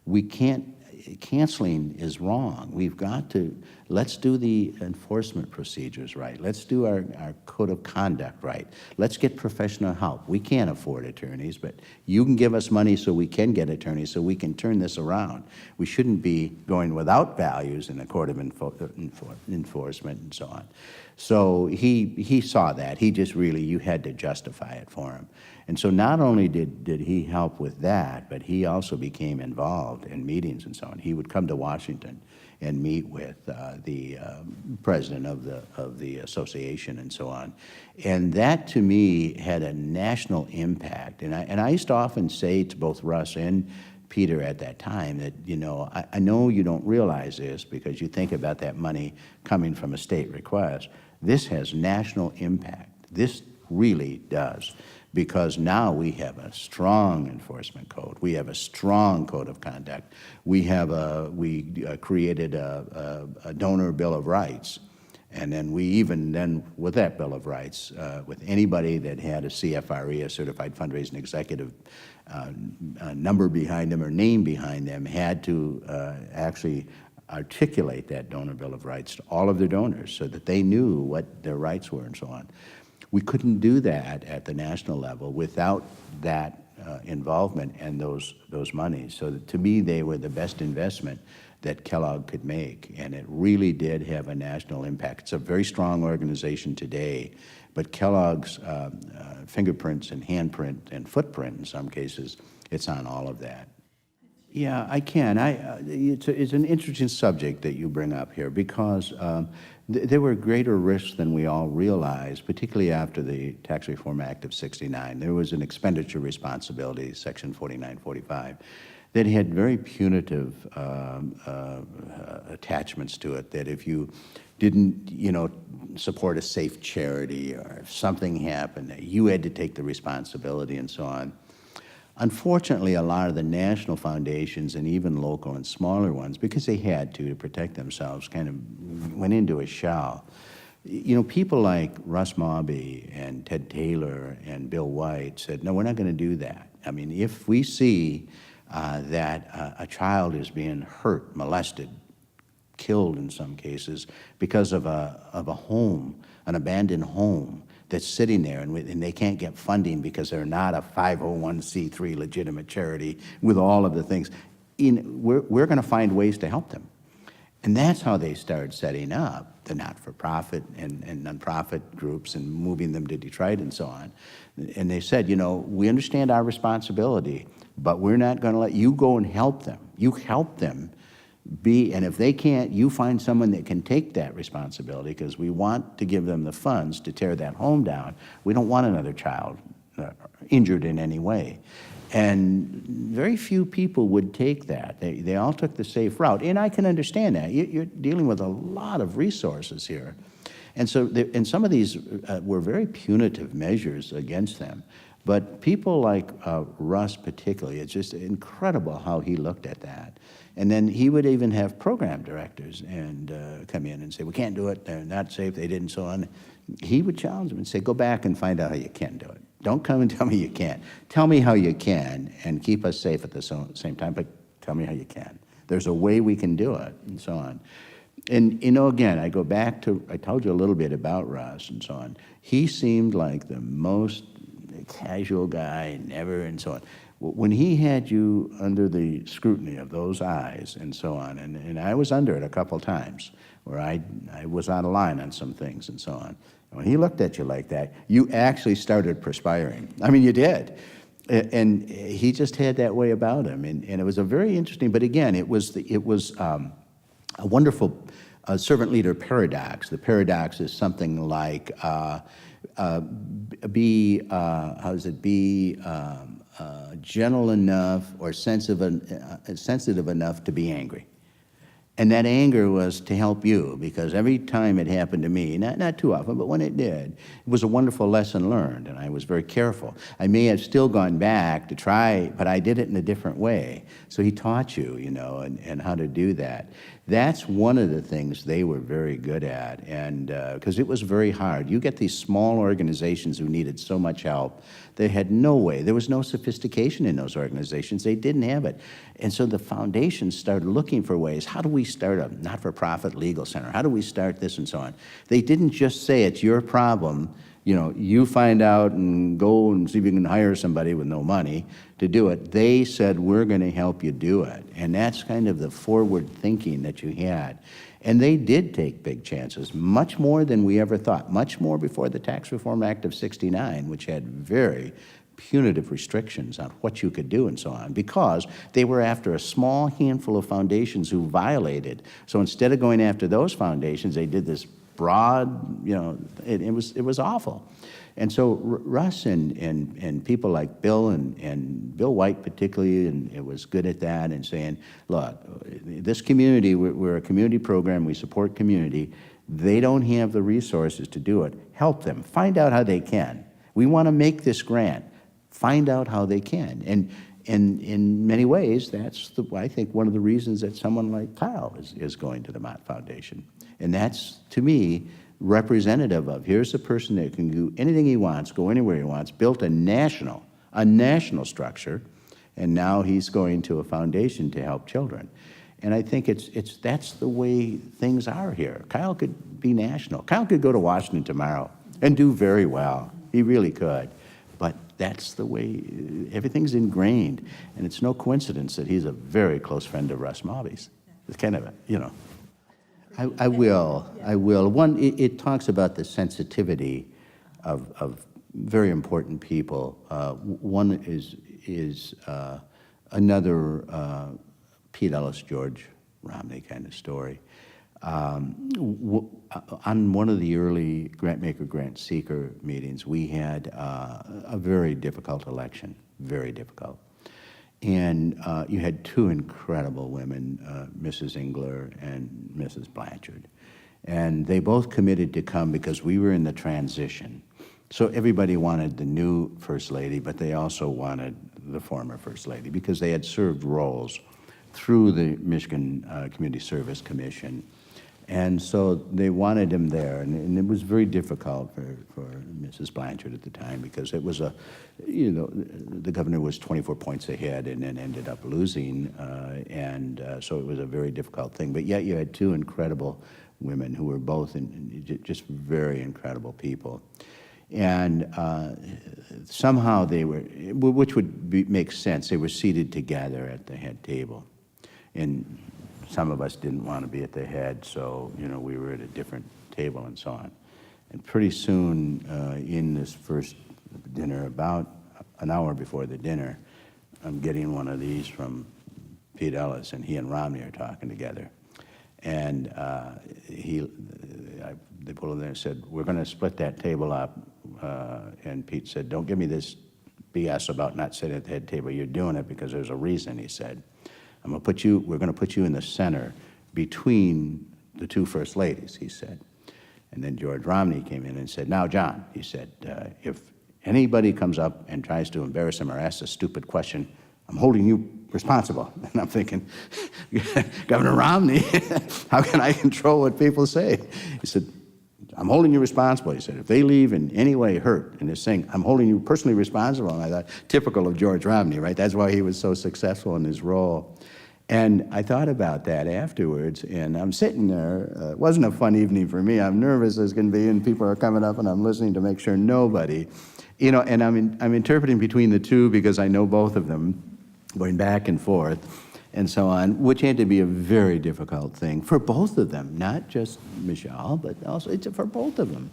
We can't, canceling is wrong. We've got to, let's do the enforcement procedures right. Let's do our code of conduct right. Let's get professional help. We can't afford attorneys, but you can give us money so we can get attorneys so we can turn this around. We shouldn't be going without values in the court of enforcement and so on. So he saw that. He just really, you had to justify it for him. And so not only did he help with that, but he also became involved in meetings and so on. He would come to Washington and meet with the president of the association and so on. And that, to me, had a national impact. And I used to often say to both Russ and Peter at that time that, you know, I know you don't realize this because you think about that money coming from a state request. This has national impact. This really does. Because now we have a strong enforcement code. We have a strong code of conduct. We created a donor bill of rights. And then we even with that bill of rights, with anybody that had a CFRE, a Certified Fundraising Executive number behind them or name behind them, had to actually articulate that donor bill of rights to all of their donors so that they knew what their rights were and so on. We couldn't do that at the national level without that involvement and those monies. So to me, they were the best investment that Kellogg could make, and it really did have a national impact. It's a very strong organization today, but Kellogg's fingerprints and handprint and footprint, in some cases, it's on all of that. Yeah, I can. It's an interesting subject that you bring up here because there were greater risks than we all realized, particularly after the Tax Reform Act of '69. There was an expenditure responsibility, Section 4945, that had very punitive attachments to it, that if you didn't, you know, support a safe charity or if something happened, that you had to take the responsibility and so on. Unfortunately, a lot of the national foundations and even local and smaller ones, because they had to protect themselves, kind of went into a shell. You know, people like Russ Mawby and Ted Taylor and Bill White said, no, we're not going to do that. I mean, if we see that a child is being hurt, molested, killed in some cases because of a home, an abandoned home, that's sitting there and they can't get funding because they're not a 501c3 legitimate charity with all of the things. We're going to find ways to help them. And that's how they started setting up the not-for-profit and nonprofit groups and moving them to Detroit and so on. And they said, you know, we understand our responsibility, but we're not going to let you go and help them. You help them and if they can't, you find someone that can take that responsibility because we want to give them the funds to tear that home down. We don't want another child injured in any way. And very few people would take that. They all took the safe route. And I can understand that. You're dealing with a lot of resources here. And so, and some of these were very punitive measures against them. But people like Russ particularly, it's just incredible how he looked at that. And then he would even have program directors and come in and say, we can't do it, they're not safe, they didn't, so on. He would challenge them and say, go back and find out how you can do it. Don't come and tell me you can't. Tell me how you can and keep us safe at the same time, but tell me how you can. There's a way we can do it, and so on. And, you know, again, I go back to, I told you a little bit about Russ and so on. He seemed like the most casual guy, never, and so on. When he had you under the scrutiny of those eyes and so on, and I was under it a couple times where I was out of line on some things and so on. When he looked at you like that, you actually started perspiring. I mean, you did. And he just had that way about him. And it was a very interesting, but again, it was a wonderful servant leader paradox. The paradox is something like, be gentle enough or sensitive enough to be angry. And that anger was to help you, because every time it happened to me, not too often, but when it did, it was a wonderful lesson learned, and I was very careful. I may have still gone back to try, but I did it in a different way. So he taught you, you know, and how to do that. That's one of the things they were very good at, and because it was very hard. You get these small organizations who needed so much help. They had no way. There was no sophistication in those organizations. They didn't have it. And so the foundations started looking for ways. How do we start a not-for-profit legal center? How do we start this and so on? They didn't just say it's your problem. You know, you find out and go and see if you can hire somebody with no money to do it. They said, we're going to help you do it. And that's kind of the forward thinking that you had. And they did take big chances, much more than we ever thought, much more before the Tax Reform Act of '69, which had very punitive restrictions on what you could do and so on, because they were after a small handful of foundations who violated. So instead of going after those foundations, they did this broad, you know, it was awful. And so Russ and people like Bill and Bill White particularly, and it was good at that, and saying, look, this community, we're a community program, we support community. They don't have the resources to do it. Help them. Find out how they can. We want to make this grant. Find out how they can. And in many ways, that's, I think, one of the reasons that someone like Kyle is going to the Mott Foundation. And that's, to me, representative of, here's a person that can do anything he wants, go anywhere he wants, built a national structure, and now he's going to a foundation to help children. And I think that's the way things are here. Kyle could be national. Kyle could go to Washington tomorrow and do very well. He really could. But that's the way, everything's ingrained. And it's no coincidence that he's a very close friend of Russ Malby's. It's kind of a, you know. I will. One, it talks about the sensitivity of very important people. One is another Pete Ellis, George Romney kind of story. On one of the early grant-maker, grant-seeker meetings, we had a very difficult election, very difficult. And you had two incredible women, Mrs. Engler and Mrs. Blanchard. And they both committed to come because we were in the transition. So everybody wanted the new First Lady, but they also wanted the former First Lady because they had served roles through the Michigan Community Service Commission. And so they wanted him there, and it was very difficult for Mrs. Blanchard at the time because it was you know, the governor was 24 points ahead and then ended up losing, so it was a very difficult thing. But yet you had two incredible women who were both just very incredible people. And somehow they were, which would make sense, they were seated together at the head table. And some of us didn't want to be at the head, so, you know, we were at a different table and so on. And pretty soon in this first dinner, about an hour before the dinner, I'm getting one of these from Pete Ellis, and he and Romney are talking together. And they pulled in there and said, we're going to split that table up. And Pete said, don't give me this BS about not sitting at the head table. You're doing it because there's a reason, he said. We're going to put you in the center between the two First Ladies, he said. And then George Romney came in and said, now, John, he said, if anybody comes up and tries to embarrass him or asks a stupid question, I'm holding you responsible. And I'm thinking, Governor Romney, how can I control what people say? He said, I'm holding you responsible. He said, if they leave in any way hurt in this thing, I'm holding you personally responsible. And I thought, typical of George Romney, right? That's why he was so successful in his role. And I thought about that afterwards, and I'm sitting there. It wasn't a fun evening for me. I'm nervous as can be, and people are coming up, and I'm listening to make sure nobody, you know, and I'm interpreting between the two because I know both of them, going back and forth, and so on, which had to be a very difficult thing for both of them, not just Michelle, but also for both of them,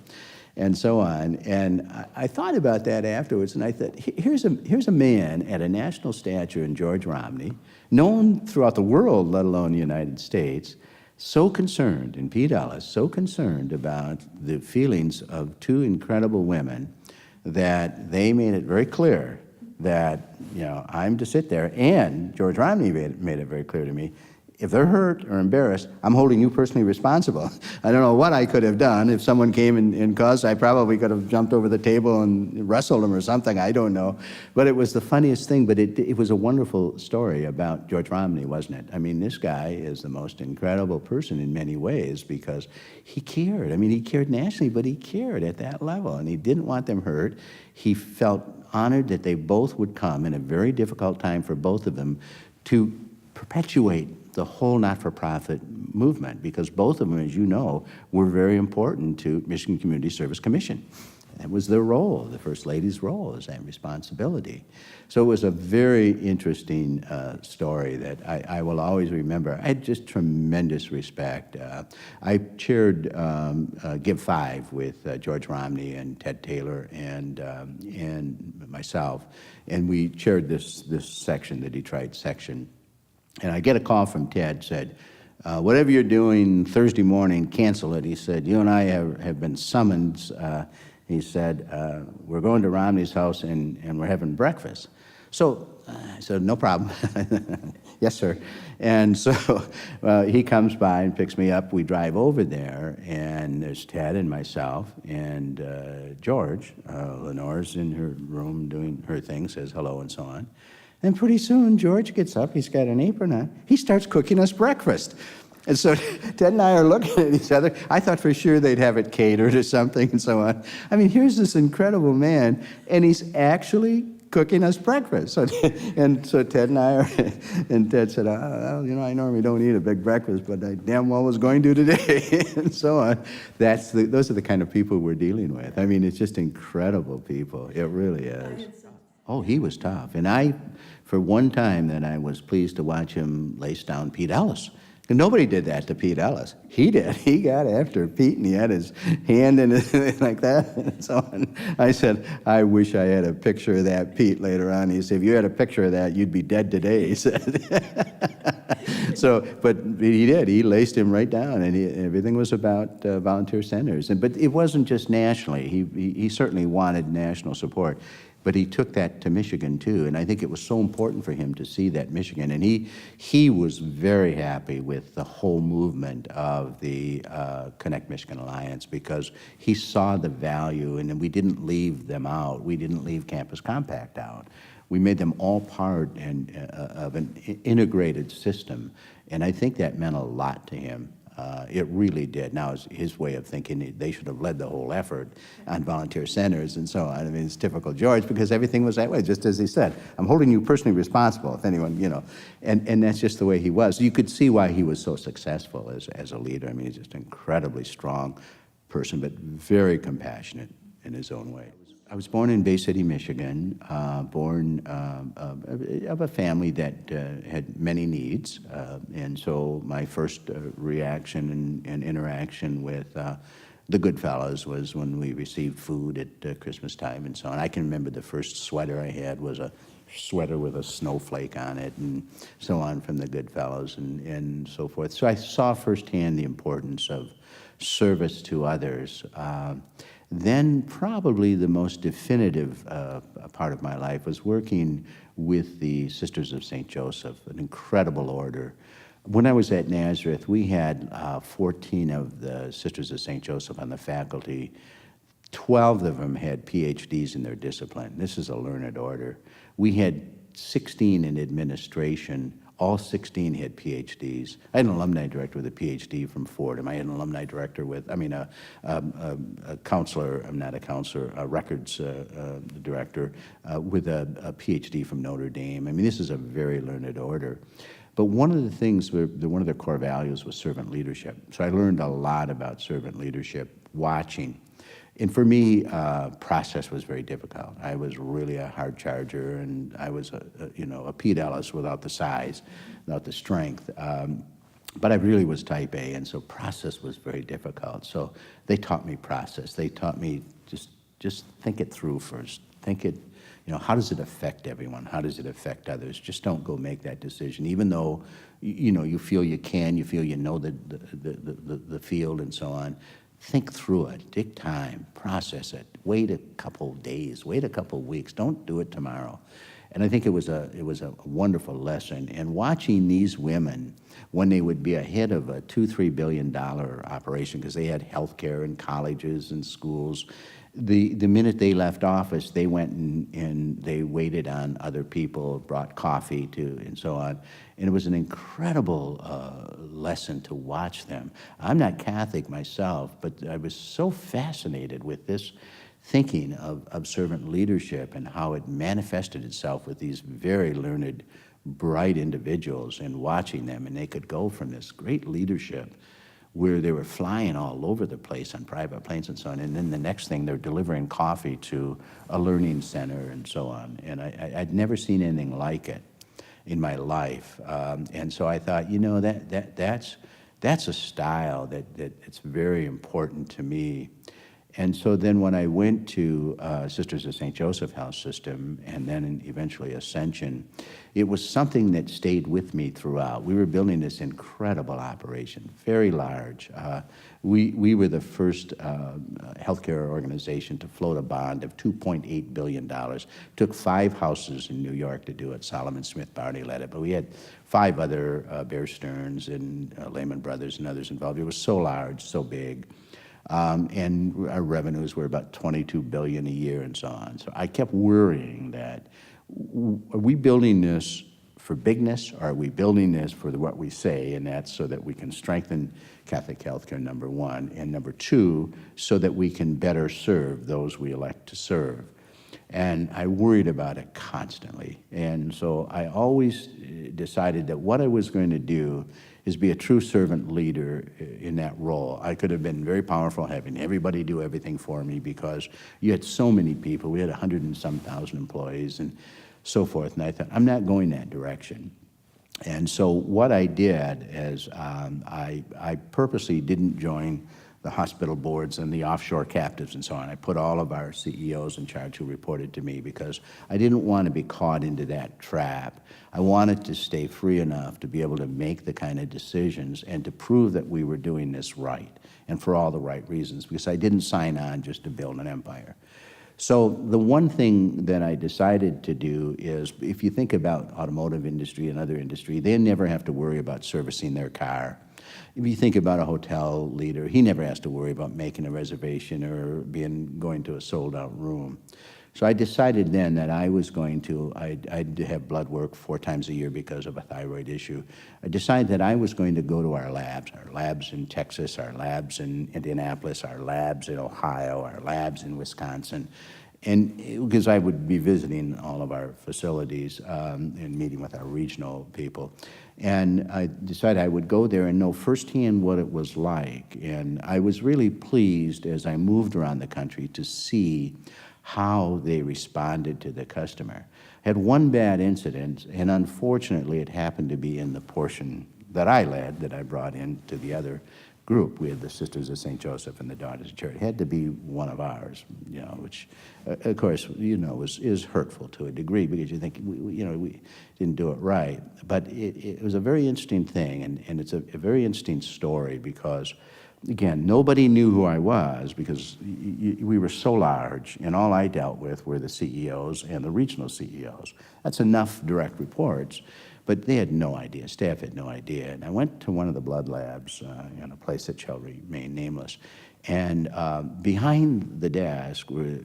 and so on. And I thought about that afterwards, and I thought, here's a man at a national stature in George Romney, known throughout the world, let alone the United States, so concerned, and Pete Ellis, so concerned about the feelings of two incredible women that they made it very clear that, you know, I'm to sit there, and George Romney made it very clear to me, if they're hurt or embarrassed, I'm holding you personally responsible. I don't know what I could have done. If someone came and caused, I probably could have jumped over the table and wrestled them or something. I don't know. But it was the funniest thing, but it was a wonderful story about George Romney, wasn't it? I mean, this guy is the most incredible person in many ways because he cared. I mean, he cared nationally, but he cared at that level, and he didn't want them hurt. He felt honored that they both would come in a very difficult time for both of them to perpetuate the whole not-for-profit movement, because both of them, as you know, were very important to Michigan Community Service Commission. That was their role. The First Lady's role is that responsibility. So it was a very interesting story that I will always remember. I had just tremendous respect. I chaired Give 5 with George Romney and Ted Taylor and myself, and we chaired this section, the Detroit section. And I get a call from Ted, said, whatever you're doing Thursday morning, cancel it. He said, you and I have been summoned. He said, we're going to Romney's house and we're having breakfast. So I said, no problem. Yes, sir. And so he comes by and picks me up. We drive over there, and there's Ted and myself, and George. Lenore's in her room doing her thing, says hello and so on. And pretty soon, George gets up, he's got an apron on, he starts cooking us breakfast. And so Ted and I are looking at each other. I thought for sure they'd have it catered or something and so on. I mean, here's this incredible man, and he's actually cooking us breakfast. So, and so Ted and I are, and Ted said, well, you know, I normally don't eat a big breakfast, but I damn well was going to today, and so on. Those are the kind of people we're dealing with. I mean, it's just incredible people. It really is. Oh, he was tough. And for one time that I was pleased to watch him lace down Pete Ellis. And nobody did that to Pete Ellis. He did. He got after Pete, and he had his hand in it like that. And so on. I said, I wish I had a picture of that Pete later on. He said, if you had a picture of that, you'd be dead today, he said. So, but he did. He laced him right down, and everything was about volunteer centers. But it wasn't just nationally. He certainly wanted national support. But he took that to Michigan, too, and I think it was so important for him to see that Michigan. And he was very happy with the whole movement of the Connect Michigan Alliance, because he saw the value, and we didn't leave them out. We didn't leave Campus Compact out. We made them all part of an integrated system, and I think that meant a lot to him. It really did. Now, it's his way of thinking, they should have led the whole effort on volunteer centers and so on. I mean, it's typical George, because everything was that way, just as he said. I'm holding you personally responsible, if anyone, you know. And that's just the way he was. You could see why he was so successful as a leader. I mean, he's just an incredibly strong person, but very compassionate in his own way. I was born in Bay City, Michigan, born of a family that had many needs. And so my first reaction and interaction with the Goodfellas was when we received food at Christmas time and so on. I can remember the first sweater I had was a sweater with a snowflake on it and so on from the Goodfellas and so forth. So I saw firsthand the importance of service to others. Then probably the most definitive part of my life was working with the Sisters of St. Joseph, an incredible order. When I was at Nazareth, we had 14 of the Sisters of St. Joseph on the faculty. 12 of them had PhDs in their discipline. This is a learned order. We had 16 in administration. All 16 had PhDs. I had an alumni director with a PhD from Fordham. I had an alumni director with, a counselor, I'm not a counselor, a records director with a PhD from Notre Dame. I mean, this is a very learned order. But one of the things, one of their core values was servant leadership. So I learned a lot about servant leadership watching. And for me, process was very difficult. I was really a hard charger, and I was a Pete Ellis without the size, without the strength. But I really was type A, and so process was very difficult. So they taught me process. They taught me just think it through first. Think it, how does it affect everyone? How does it affect others? Just don't go make that decision, even though you feel you can, you feel you know the field and so on. Think through it, take time, process it, wait a couple days, wait a couple weeks, don't do it tomorrow. And I think it was a wonderful lesson. And watching these women, when they would be ahead of a $2-3 billion operation, because they had health care and colleges and schools, the minute they left office, they went and they waited on other people, brought coffee to, and so on. And it was an incredible lesson to watch them. I'm not Catholic myself, but I was so fascinated with this thinking of servant leadership and how it manifested itself with these very learned, bright individuals, and watching them. And they could go from this great leadership where they were flying all over the place on private planes and so on, and then the next thing they're delivering coffee to a learning center and so on. And I'd never seen anything like it in my life. And so I thought, you know, that's a style that's very important to me. And so then when I went to Sisters of St. Joseph Health System and then eventually Ascension, it was something that stayed with me throughout. We were building this incredible operation, very large. We were the first healthcare organization to float a bond of $2.8 billion. Took 5 houses in New York to do it. Solomon Smith Barney led it, but we had 5 other Bear Stearns and Lehman Brothers and others involved. It was so large, so big. And our revenues were about $22 billion a year and so on. So I kept worrying that, are we building this for bigness, or are we building this for what we say, and that's so that we can strengthen Catholic healthcare, number one, and number two, so that we can better serve those we elect to serve. And I worried about it constantly. And so I always decided that what I was going to do is be a true servant leader in that role. I could have been very powerful, having everybody do everything for me, because you had so many people. We had 100 and some thousand employees and so forth. And I thought, I'm not going that direction. And so what I did is I purposely didn't join the hospital boards and the offshore captives and so on. I put all of our CEOs in charge who reported to me, because I didn't want to be caught into that trap. I wanted to stay free enough to be able to make the kind of decisions and to prove that we were doing this right, and for all the right reasons, because I didn't sign on just to build an empire. So the one thing that I decided to do is, if you think about automotive industry and other industry, they never have to worry about servicing their car. If you think about a hotel leader, he never has to worry about making a reservation or going to a sold-out room. So I decided then that I was going to, I'd have blood work 4 times a year because of a thyroid issue. I decided that I was going to go to our labs in Texas, our labs in Indianapolis, our labs in Ohio, our labs in Wisconsin, and because I would be visiting all of our facilities and meeting with our regional people. And I decided I would go there and know firsthand what it was like. And I was really pleased as I moved around the country to see how they responded to the customer. I had one bad incident, and unfortunately it happened to be in the portion that I led, that I brought into the other group. We had the Sisters of St. Joseph and the Daughters of Charity. It had to be one of ours, you know, which, of course, you know, is hurtful to a degree, because you think, we didn't do it right. But it was a very interesting thing, and it's a very interesting story, because, again, nobody knew who I was, because we were so large, and all I dealt with were the CEOs and the regional CEOs. That's enough direct reports. But they had no idea, staff had no idea. And I went to one of the blood labs in a place that shall remain nameless. And behind the desk were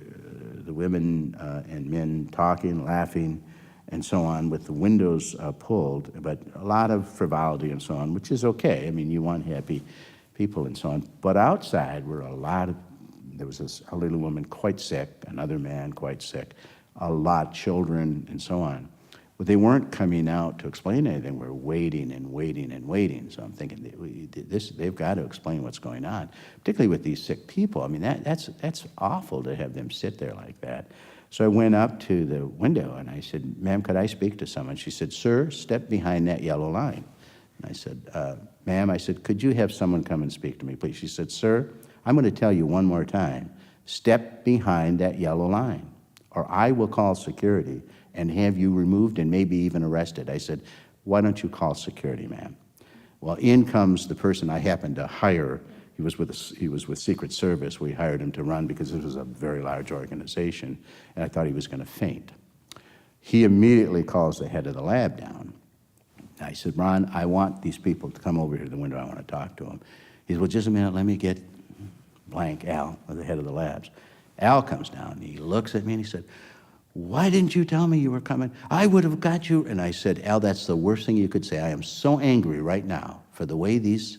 the women and men talking, laughing, and so on, with the windows pulled, but a lot of frivolity and so on, which is okay. I mean, you want happy people and so on. But outside were there was this elderly woman quite sick, another man quite sick, a lot of children and so on. But they weren't coming out to explain anything. We're waiting and waiting and waiting. So I'm thinking, they've got to explain what's going on, particularly with these sick people. I mean, that's awful to have them sit there like that. So I went up to the window and I said, "Ma'am, could I speak to someone?" She said, "Sir, step behind that yellow line." And I said, "Ma'am," I said, "could you have someone come and speak to me, please?" She said, "Sir, I'm going to tell you one more time, step behind that yellow line, or I will call security and have you removed and maybe even arrested." I said, "Why don't you call security, ma'am?" Well, in comes the person I happened to hire. He was with Secret Service. We hired him to run because this was a very large organization, and I thought he was going to faint. He immediately calls the head of the lab down. I said, Ron, I want these people to come over here to the window. I want to talk to them. He said, well, just a minute. Let me get blank Al, the head of the labs. Al comes down. And he looks at me and he said, why didn't you tell me you were coming? I would have got you. And I said, Al, that's the worst thing you could say. I am so angry right now for the way these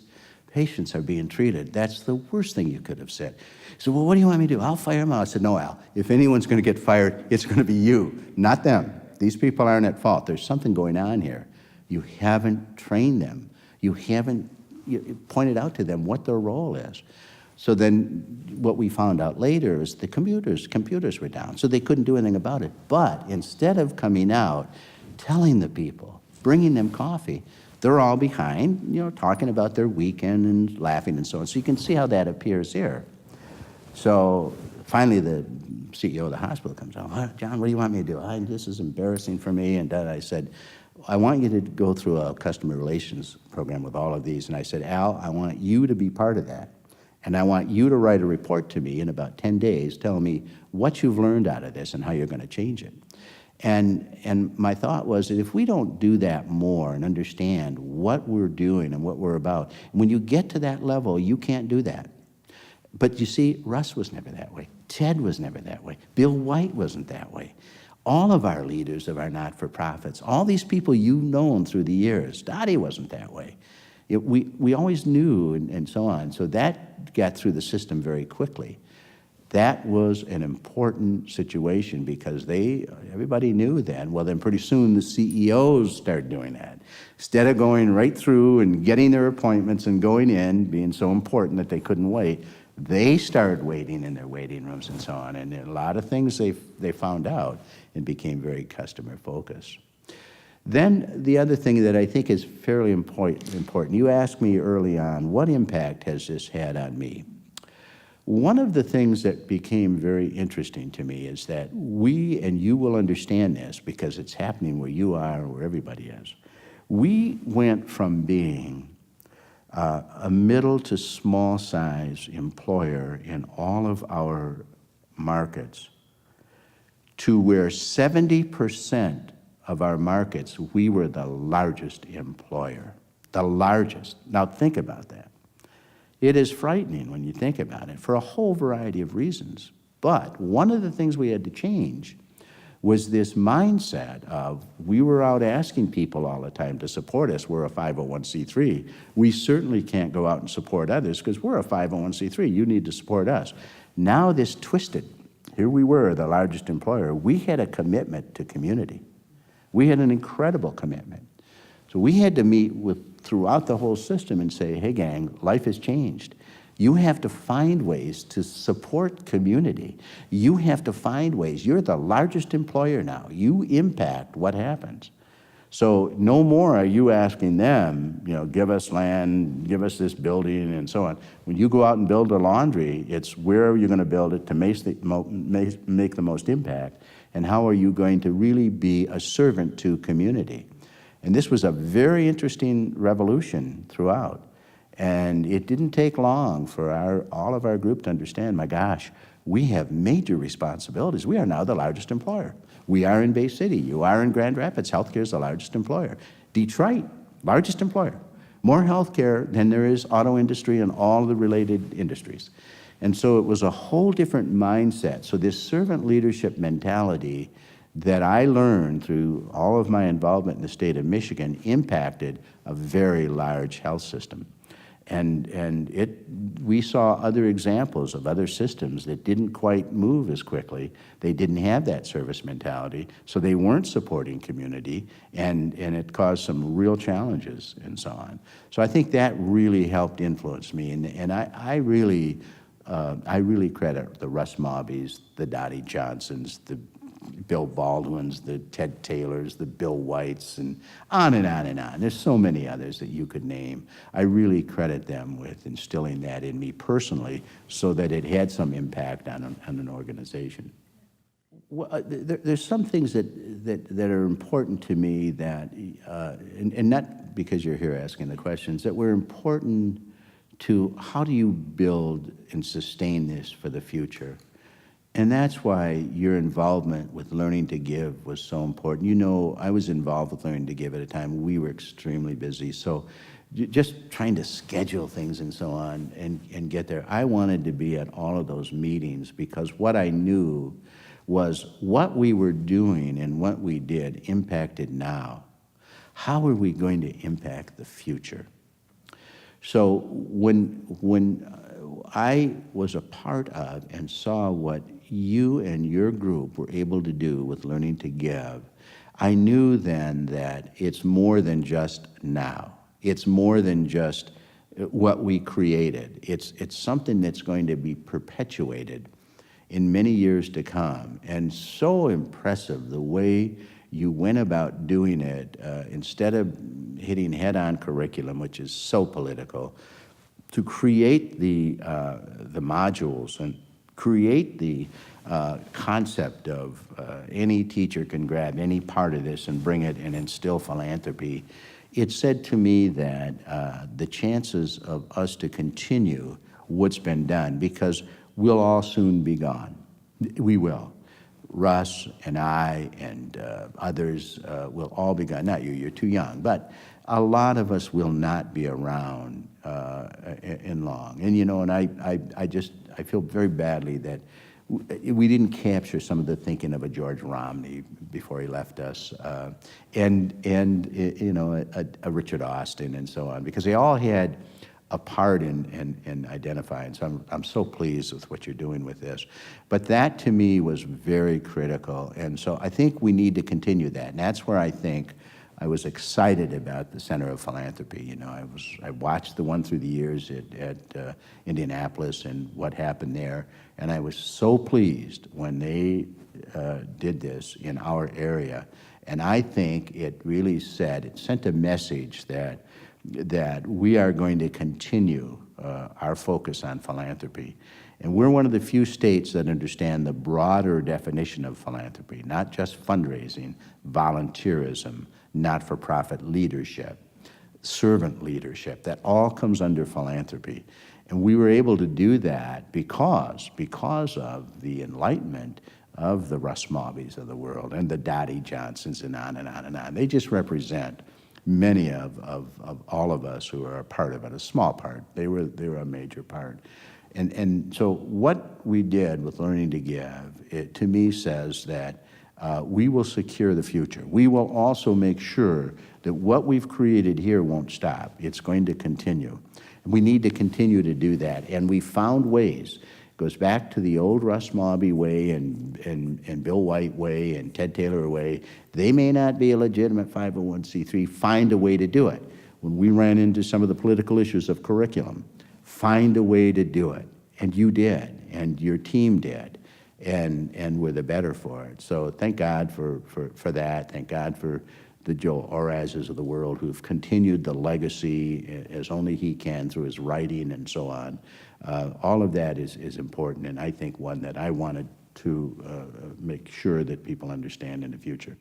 patients are being treated. That's the worst thing you could have said. He said, well, what do you want me to do? I'll fire them out. I said, no, Al, if anyone's going to get fired, it's going to be you, not them. These people aren't at fault. There's something going on here. You haven't trained them. You haven't pointed out to them what their role is. So then what we found out later is the computers were down, so they couldn't do anything about it. But instead of coming out, telling the people, bringing them coffee, they're all behind, talking about their weekend and laughing and so on. So you can see how that appears here. So finally the CEO of the hospital comes out, John, what do you want me to do? This is embarrassing for me. And then I said, I want you to go through a customer relations program with all of these. And I said, Al, I want you to be part of that. And I want you to write a report to me in about 10 days telling me what you've learned out of this and how you're going to change it. And my thought was that if we don't do that more and understand what we're doing and what we're about, when you get to that level, you can't do that. But you see, Russ was never that way. Ted was never that way. Bill White wasn't that way. All of our leaders of our not-for-profits, all these people you've known through the years, Dottie wasn't that way. We always knew and so on. So that got through the system very quickly. That was an important situation because everybody knew then. Well, then pretty soon the CEOs started doing that. Instead of going right through and getting their appointments and going in, being so important that they couldn't wait, they started waiting in their waiting rooms and so on. And a lot of things they found out and became very customer focused. Then the other thing that I think is fairly important, you asked me early on, what impact has this had on me? One of the things that became very interesting to me is that and you will understand this because it's happening where you are, where everybody is, we went from being a middle to small size employer in all of our markets to where 70% of our markets, we were the largest employer, the largest. Now think about that. It is frightening when you think about it for a whole variety of reasons. But one of the things we had to change was this mindset of we were out asking people all the time to support us. We're a 501c3. We certainly can't go out and support others because we're a 501c3. You need to support us. Now this twisted. Here we were, the largest employer. We had a commitment to community. We had an incredible commitment. So we had to meet throughout the whole system and say, hey gang, life has changed. You have to find ways to support community. You have to find ways. You're the largest employer now. You impact what happens. So no more are you asking them, give us land, give us this building and so on. When you go out and build a laundry, it's where are you going to build it to make the most impact, and how are you going to really be a servant to community? And this was a very interesting revolution throughout. And it didn't take long for all of our group to understand, my gosh, we have major responsibilities. We are now the largest employer. We are in Bay City. You are in Grand Rapids. Healthcare is the largest employer. Detroit, largest employer. More healthcare than there is auto industry and all the related industries. And so it was a whole different mindset. So this servant leadership mentality that I learned through all of my involvement in the state of Michigan impacted a very large health system. And we saw other examples of other systems that didn't quite move as quickly. They didn't have that service mentality, so they weren't supporting community, and it caused some real challenges and so on. So I think that really helped influence me, and I really credit the Russ Mobbies, the Dottie Johnsons, the Bill Baldwins, the Ted Taylors, the Bill Whites, and on and on and on. There's so many others that you could name. I really credit them with instilling that in me personally so that it had some impact on an organization. Well, there's some things that are important to me that, and not because you're here asking the questions, that were important to how do you build and sustain this for the future. And that's why your involvement with Learning to Give was so important. You know, I was involved with Learning to Give at a time we were extremely busy. So just trying to schedule things and so on and get there. I wanted to be at all of those meetings because what I knew was what we were doing and what we did impacted now. How are we going to impact the future? So when I was a part of and saw what you and your group were able to do with Learning to Give, I knew then that it's more than just now. It's more than just what we created. It's something that's going to be perpetuated in many years to come. And so impressive the way you went about doing it, instead of hitting head-on curriculum, which is so political, to create the modules and create the concept of any teacher can grab any part of this and bring it and instill philanthropy. It said to me that the chances of us to continue what's been done, because we'll all soon be gone. We will. Russ and I and others will all be gone. Not you, you're too young, but a lot of us will not be around in long. And you know, and I feel very badly that we didn't capture some of the thinking of a George Romney before he left us, and you know, a Richard Austin and so on, because they all had a part in identifying. So I'm so pleased with what you're doing with this. But that to me was very critical. And so I think we need to continue that. And that's where I think I was excited about the Center of Philanthropy. You know, I watched the one through the years at Indianapolis and what happened there. And I was so pleased when they did this in our area. And I think it really it sent a message that we are going to continue our focus on philanthropy. And we're one of the few states that understand the broader definition of philanthropy, not just fundraising, volunteerism, not-for-profit leadership, servant leadership. That all comes under philanthropy. And we were able to do that because of the enlightenment of the Russ Maubys of the world and the Dottie Johnsons and on and on and on. They just represent many of all of us who are a part of it, a small part. They were a major part. And so what we did with Learning to Give, it to me says that we will secure the future. We will also make sure that what we've created here won't stop. It's going to continue. We need to continue to do that. And we found ways. It goes back to the old Russ Mauby way and Bill White way and Ted Taylor way. They may not be a legitimate 501c3. Find a way to do it. When we ran into some of the political issues of curriculum, find a way to do it. And you did, and your team did, and we're the better for it. So thank God for that. Thank God for the Joe Orazes of the world who've continued the legacy as only he can through his writing and so on. All of that is important, and I think one that I wanted to make sure that people understand in the future.